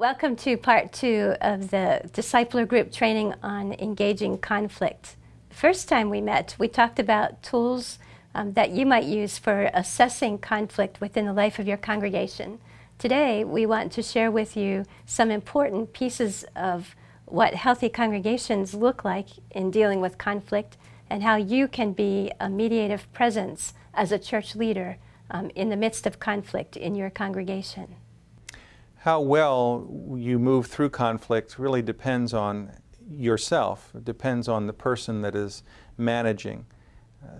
Welcome to part 2 of the Discipler Group training on engaging conflict. The first time we met, we talked about tools that you might use for assessing conflict within the life of your congregation. Today, we want to share with you some important pieces of what healthy congregations look like in dealing with conflict and how you can be a mediative presence as a church leader in the midst of conflict in your congregation. How well you move through conflict really depends on yourself. It depends on the person that is managing.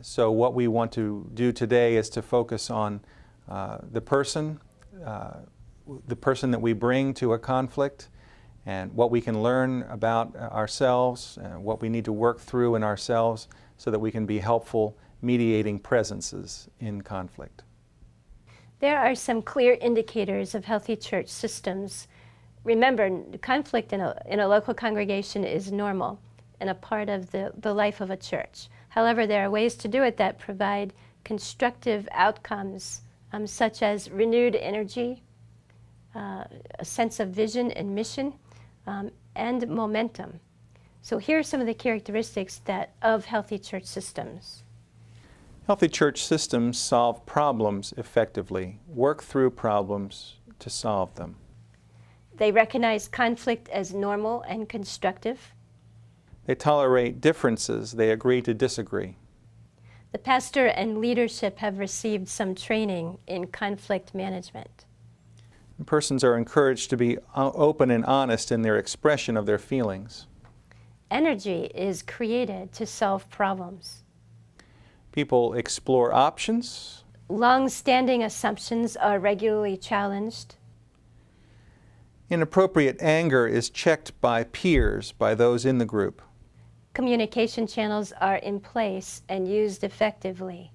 So what we want to do today is to focus on the person that we bring to a conflict, and what we can learn about ourselves, what we need to work through in ourselves so that we can be helpful mediating presences in conflict. There are some clear indicators of healthy church systems. Remember, conflict in a local congregation is normal and a part of the life of a church. However, there are ways to do it that provide constructive outcomes, such as renewed energy, a sense of vision and mission, and momentum. So here are some of the characteristics of healthy church systems. Healthy church systems solve problems effectively, work through problems to solve them. They recognize conflict as normal and constructive. They tolerate differences. They agree to disagree. The pastor and leadership have received some training in conflict management. Persons are encouraged to be open and honest in their expression of their feelings. Energy is created to solve problems. People explore options. Long-standing assumptions are regularly challenged. Inappropriate anger is checked by peers, by those in the group. Communication channels are in place and used effectively.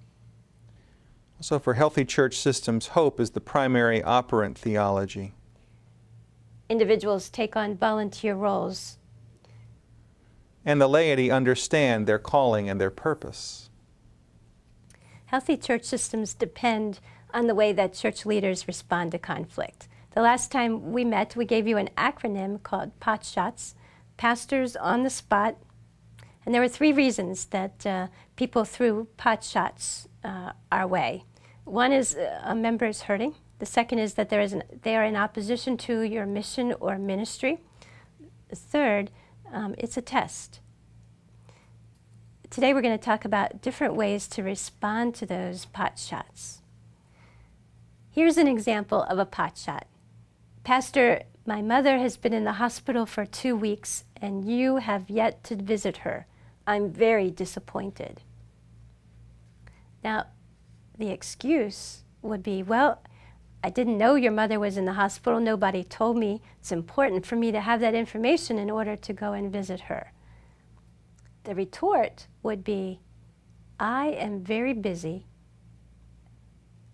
Also, for healthy church systems, hope is the primary operant theology. Individuals take on volunteer roles. And the laity understand their calling and their purpose. Healthy church systems depend on the way that church leaders respond to conflict. The last time we met, we gave you an acronym called POT shots, Pastors on the Spot. And there were 3 reasons that people threw pot shots our way. One is a member is hurting. The second is that they are in opposition to your mission or ministry. The third, it's a test. Today we're going to talk about different ways to respond to those pot shots. Here's an example of a pot shot. Pastor, my mother has been in the hospital for 2 weeks and you have yet to visit her. I'm very disappointed. Now, the excuse would be, well, I didn't know your mother was in the hospital. Nobody told me. It's important for me to have that information in order to go and visit her. The retort would be, I am very busy.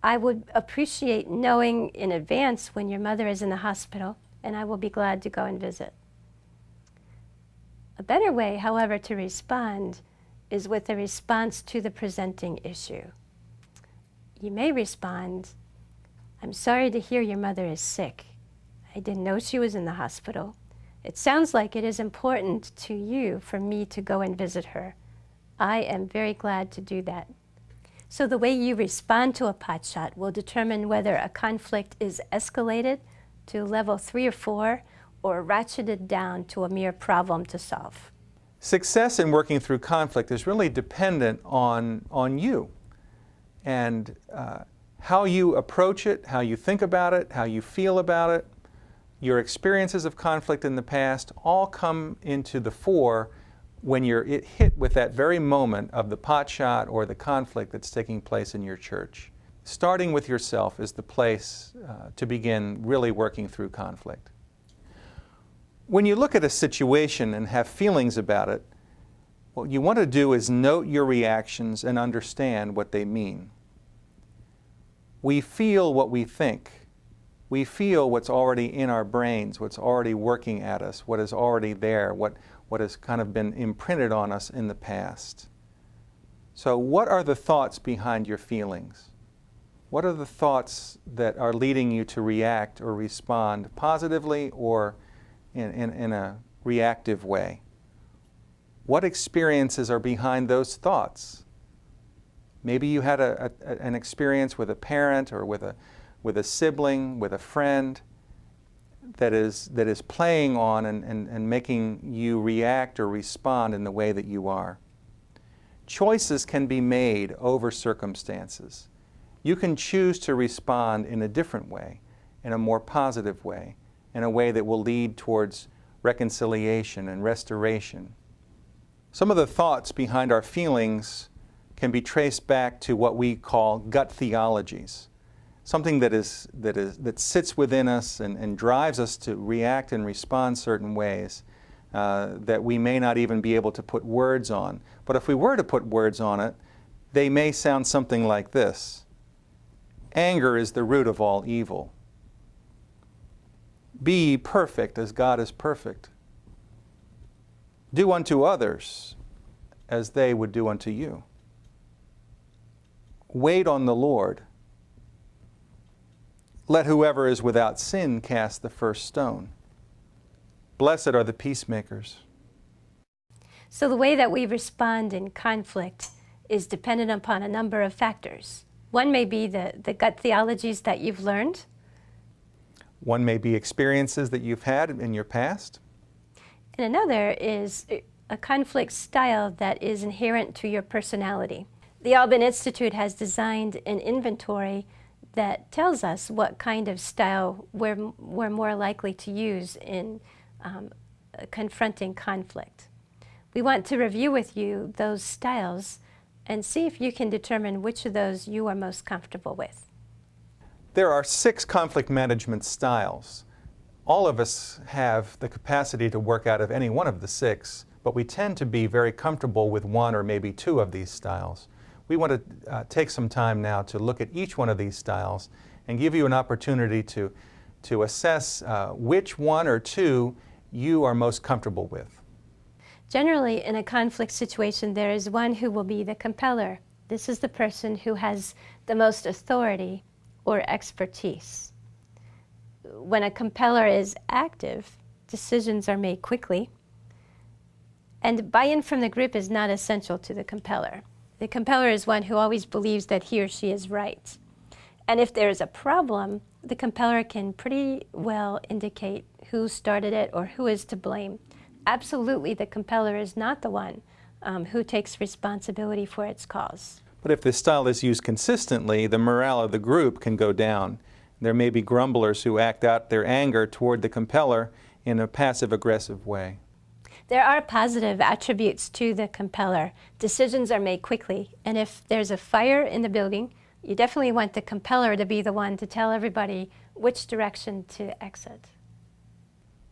I would appreciate knowing in advance when your mother is in the hospital, and I will be glad to go and visit. A better way, however, to respond is with a response to the presenting issue. You may respond, I'm sorry to hear your mother is sick. I didn't know she was in the hospital. It sounds like it is important to you for me to go and visit her. I am very glad to do that. So the way you respond to a pot shot will determine whether a conflict is escalated to level 3 or 4 or ratcheted down to a mere problem to solve. Success in working through conflict is really dependent on you and how you approach it, how you think about it, how you feel about it. Your experiences of conflict in the past all come into the fore when you're hit with that very moment of the pot shot or the conflict that's taking place in your church. Starting with yourself is the place to begin really working through conflict. When you look at a situation and have feelings about it, what you want to do is note your reactions and understand what they mean. We feel what we think. We feel what's already in our brains, what's already working at us, what is already there, what has kind of been imprinted on us in the past. So what are the thoughts behind your feelings? What are the thoughts that are leading you to react or respond positively or in a reactive way? What experiences are behind those thoughts? Maybe you had an experience with a parent or with a sibling, with a friend that is playing on and making you react or respond in the way that you are. Choices can be made over circumstances. You can choose to respond in a different way, in a more positive way, in a way that will lead towards reconciliation and restoration. Some of the thoughts behind our feelings can be traced back to what we call gut theologies, something that sits within us and drives us to react and respond certain ways that we may not even be able to put words on. But if we were to put words on it, they may sound something like this. Anger is the root of all evil. Be ye perfect as God is perfect. Do unto others as they would do unto you. Wait on the Lord. Let whoever is without sin cast the first stone. Blessed are the peacemakers. So the way that we respond in conflict is dependent upon a number of factors. One may be the gut theologies that you've learned. One may be experiences that you've had in your past. And another is a conflict style that is inherent to your personality. The Alban Institute has designed an inventory that tells us what kind of style we're more likely to use in confronting conflict. We want to review with you those styles and see if you can determine which of those you are most comfortable with. There are 6 conflict management styles. All of us have the capacity to work out of any one of the 6, but we tend to be very comfortable with 1 or maybe 2 of these styles. We want to take some time now to look at each one of these styles and give you an opportunity to assess which 1 or 2 you are most comfortable with. Generally, in a conflict situation, there is one who will be the compeller. This is the person who has the most authority or expertise. When a compeller is active, decisions are made quickly, and buy-in from the group is not essential to the compeller. The compeller is one who always believes that he or she is right. And if there is a problem, the compeller can pretty well indicate who started it or who is to blame. Absolutely, the compeller is not the one who takes responsibility for its cause. But if this style is used consistently, the morale of the group can go down. There may be grumblers who act out their anger toward the compeller in a passive-aggressive way. There are positive attributes to the compeller. Decisions are made quickly, and if there's a fire in the building, you definitely want the compeller to be the one to tell everybody which direction to exit.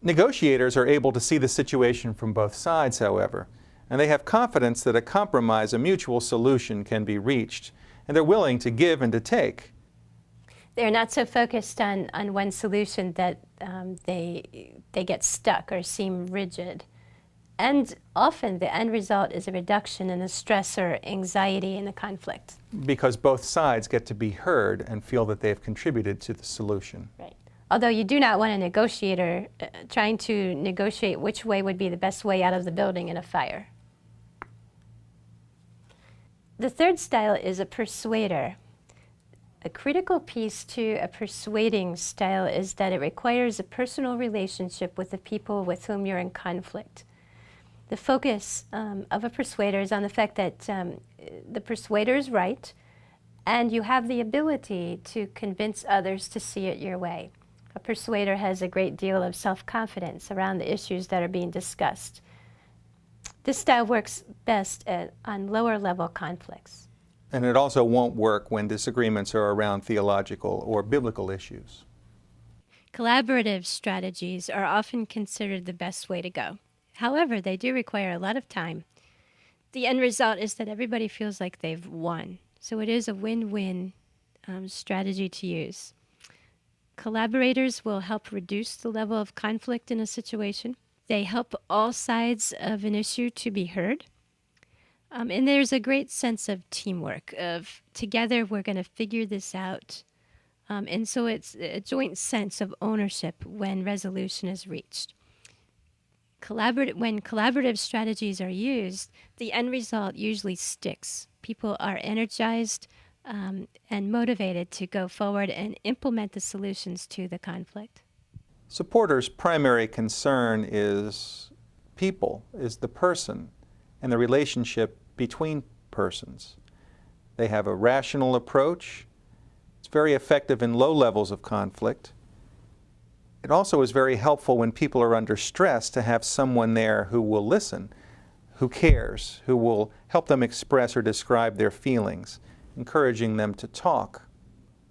Negotiators are able to see the situation from both sides, however, and they have confidence that a compromise, a mutual solution can be reached, and they're willing to give and to take. They're not so focused on one solution that they get stuck or seem rigid. And often the end result is a reduction in the stress or anxiety in the conflict. Because both sides get to be heard and feel that they've contributed to the solution. Right. Although you do not want a negotiator trying to negotiate which way would be the best way out of the building in a fire. The third style is a persuader. A critical piece to a persuading style is that it requires a personal relationship with the people with whom you're in conflict. The focus of a persuader is on the fact that the persuader is right, and you have the ability to convince others to see it your way. A persuader has a great deal of self-confidence around the issues that are being discussed. This style works best on lower-level conflicts. And it also won't work when disagreements are around theological or biblical issues. Collaborative strategies are often considered the best way to go. However, they do require a lot of time. The end result is that everybody feels like they've won. So it is a win-win strategy to use. Collaborators will help reduce the level of conflict in a situation. They help all sides of an issue to be heard. And there's a great sense of teamwork, of together we're going to figure this out. And so it's a joint sense of ownership when resolution is reached. When collaborative strategies are used, the end result usually sticks. People are energized and motivated to go forward and implement the solutions to the conflict. Supporters' primary concern is people, is the person, and the relationship between persons. They have a rational approach. It's very effective in low levels of conflict. It also is very helpful when people are under stress to have someone there who will listen, who cares, who will help them express or describe their feelings, encouraging them to talk.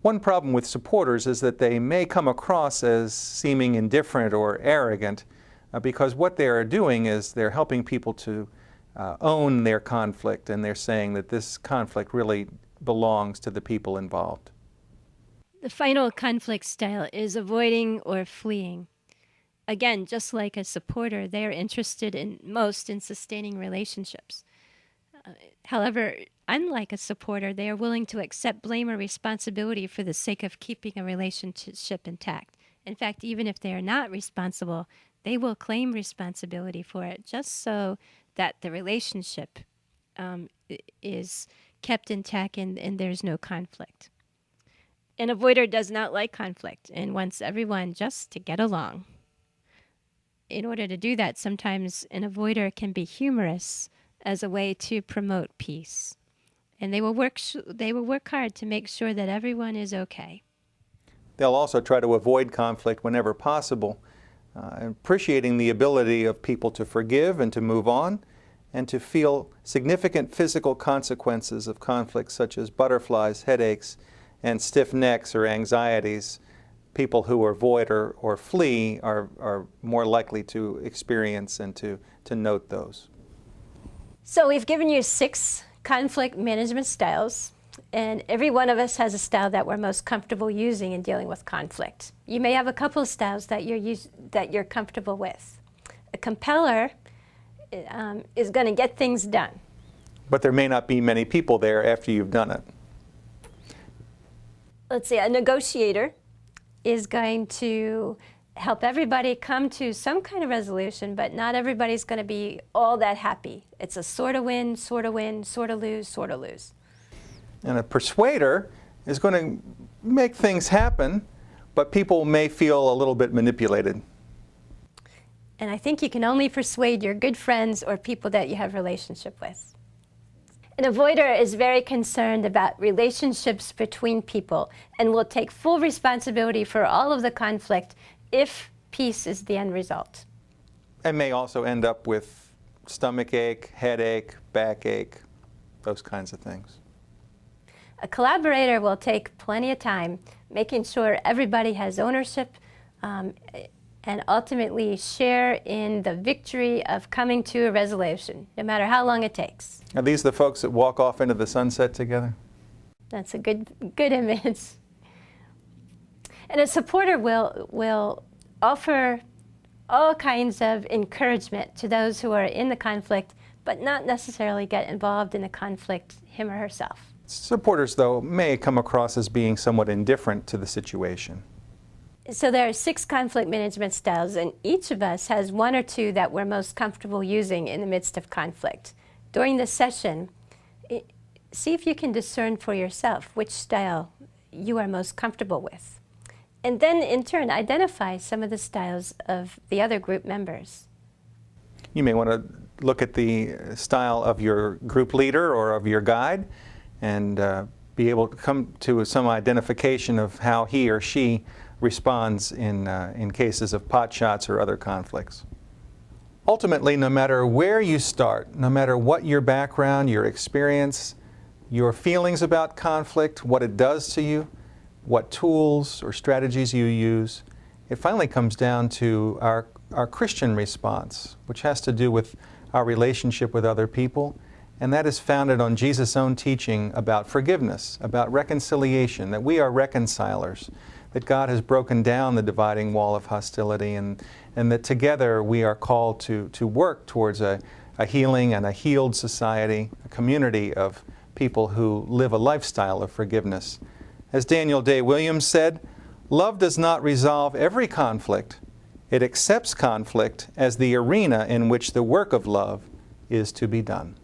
One problem with supporters is that they may come across as seeming indifferent or arrogant because what they are doing is they're helping people to own their conflict, and they're saying that this conflict really belongs to the people involved. The final conflict style is avoiding or fleeing. Again, just like a supporter, they are interested most in sustaining relationships. However, unlike a supporter, they are willing to accept blame or responsibility for the sake of keeping a relationship intact. In fact, even if they are not responsible, they will claim responsibility for it just so that the relationship is kept intact and there's no conflict. An avoider does not like conflict and wants everyone just to get along. In order to do that, sometimes an avoider can be humorous as a way to promote peace. And they will work hard to make sure that everyone is okay. They'll also try to avoid conflict whenever possible, appreciating the ability of people to forgive and to move on, and to feel significant physical consequences of conflict such as butterflies, headaches, and stiff necks or anxieties. People who avoid or flee are more likely to experience and to note those. So we've given you 6 conflict management styles, and every one of us has a style that we're most comfortable using in dealing with conflict. You may have a couple of styles that you're comfortable with. A compeller is going to get things done. But there may not be many people there after you've done it. Let's see, a negotiator is going to help everybody come to some kind of resolution, but not everybody's going to be all that happy. It's a sort of win, sort of win, sort of lose, sort of lose. And a persuader is going to make things happen, but people may feel a little bit manipulated. And I think you can only persuade your good friends or people that you have a relationship with. An avoider is very concerned about relationships between people and will take full responsibility for all of the conflict if peace is the end result. And may also end up with stomach ache, headache, backache, those kinds of things. A collaborator will take plenty of time making sure everybody has ownership and ultimately share in the victory of coming to a resolution, no matter how long it takes. Are these the folks that walk off into the sunset together? That's a good image. And a supporter will offer all kinds of encouragement to those who are in the conflict, but not necessarily get involved in the conflict him or herself. Supporters, though, may come across as being somewhat indifferent to the situation. So there are 6 conflict management styles, and each of us has 1 or 2 that we're most comfortable using in the midst of conflict. During this session, see if you can discern for yourself which style you are most comfortable with. And then, in turn, identify some of the styles of the other group members. You may want to look at the style of your group leader or of your guide and be able to come to some identification of how he or she responds in cases of pot shots or other conflicts. Ultimately, no matter where you start, no matter what your background, your experience, your feelings about conflict, what it does to you, what tools or strategies you use, it finally comes down to our Christian response, which has to do with our relationship with other people, and that is founded on Jesus' own teaching about forgiveness, about reconciliation, that we are reconcilers, that God has broken down the dividing wall of hostility, and and that together we are called to work towards a healing and a healed society, a community of people who live a lifestyle of forgiveness. As Daniel Day Williams said, love does not resolve every conflict. It accepts conflict as the arena in which the work of love is to be done.